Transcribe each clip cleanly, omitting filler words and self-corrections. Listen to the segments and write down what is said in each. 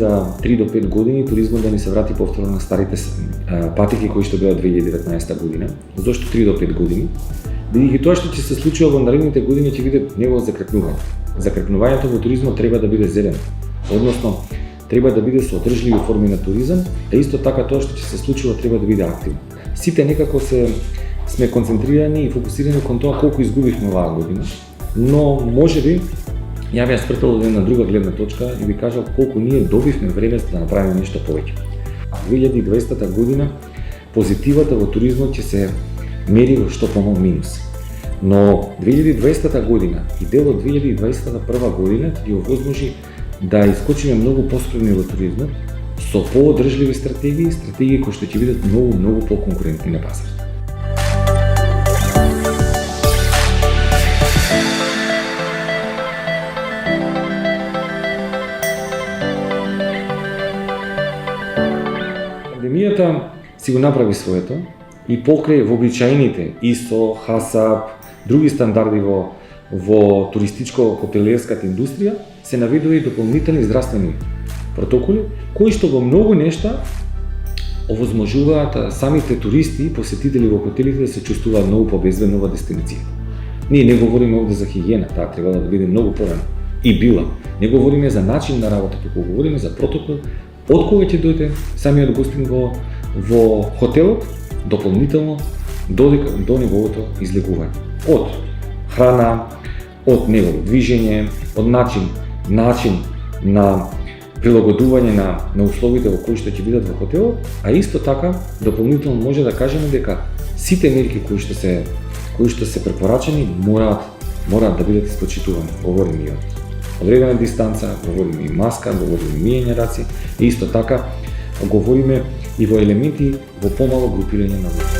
за 3 до 5 години туризмот да ни се врати повторно на старите патики кои што беа од 2019 година. Зошто 3 до 5 години? Бидејќи тоа што ќе се случува во наредните години ќе биде негово закркнување. Закркнувањето во туризмот треба да биде зелено, односно треба да биде со одржливи форми на туризам, а исто така тоа што ќе се случува треба да биде активно. Сите некако сме концентрирани и фокусирани кон тоа колку изгубивме оваа година, но можеби ја би ја спртал од една друга гледна точка и би кажал колку ние добивме време за да направиме нешто повеќе. 2020 година позитивата во туризмот ќе се мери во што помал минус. Но 2020 година и дел од 2021 година ќе ги овозможи да искочиме многу поспремни во туризмот со поодржливи стратегии кои што ќе бидат многу поконкурентни на пазарот. Пандемијата си го направи своето и покрај вообичаените ИСО, ХАСАП, други стандарди во туристичко-хотелиерската индустрија, се наведува и дополнителни здравствени протоколи, кои што во многу нешта овозможуваат самите туристи и посетители во хотелите да се чувствуваат многу побезбедно во дестинацијата. Ние не говориме овде за хигиена, таа треба да биде многу порано и била. Не говориме за начин на работа, туку говориме за протокол од кога ќе дојде самиот гостин во хотелот, дополнително до неговото излегување. Од храна, од негово движење, од начин на прилагодување на условите во кои што ќе бидат во хотелот, а исто така дополнително може да кажеме дека сите мерки кои што се препорачани мораат да бидат испочитувани. Говориме и од одредена дистанца, говориме и маска, говориме и миење раци, и исто така говориме и во елементи во помало групирање на луѓе.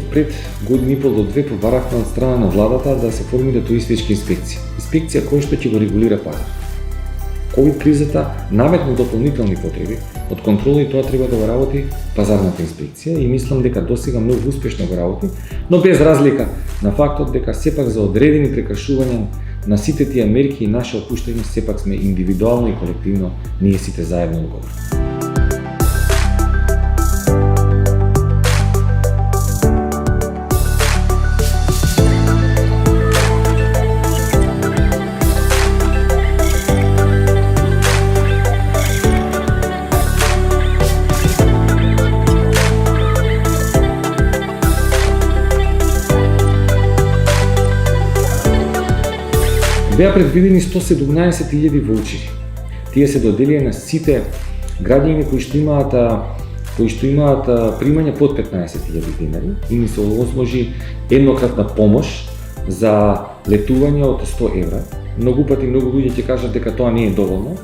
Пред година и пол до две побарахме од страна на владата да се формира туристичка инспекција. Инспекција која што ќе го регулира пазар. Ковид кризата наметна дополнителни потреби од контрола и тоа треба да го работи пазарната инспекција и мислам дека досега многу успешно го работи, но без разлика на фактот дека сепак за одредени прекршувања на сите тие мерки и наше опуштање сепак сме индивидуално и колективно ние сите заедно одговорни. Беа предвидени 117.000 воучери. Тие се доделија на сите граѓани кои што имаат примања под 15.000 денари и ни се овозможи еднократна помош за летување од 100 евра. Многу пати многу луѓе ќе кажат дека тоа не е доволно,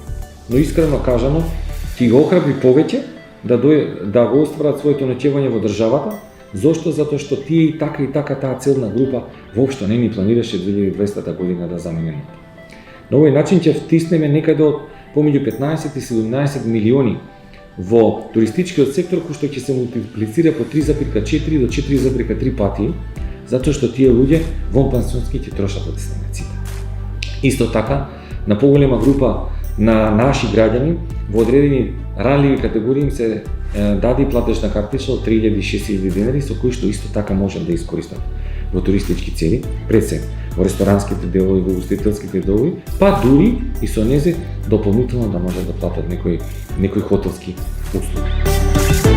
но искрено кажано ќе го охрабри повеќе да го остварат своето ноќевање во државата. Зошто? Затоа што тие и така таа целна група воопшто не ни планираше 2020 година да замене. На овој начин ќе втиснеме некаде од помеѓу 15 и 17 милиони во туристичкиот сектор, кој што ќе се мултиплицира по 3,4 до 4,3 пати, затоа што тие луѓе вонпансионски ќе трошат од дестинациите. Исто така, на поголема група на наши граѓани во одредени ранливи категории им се даде платежна картичка од 3.000-6.000 денари со кои што исто така можат да искористат во туристички цели, пред се во ресторанските делови, во устителските делови, па дури и со незе дополнително да можат да платат некои хотелски услуги.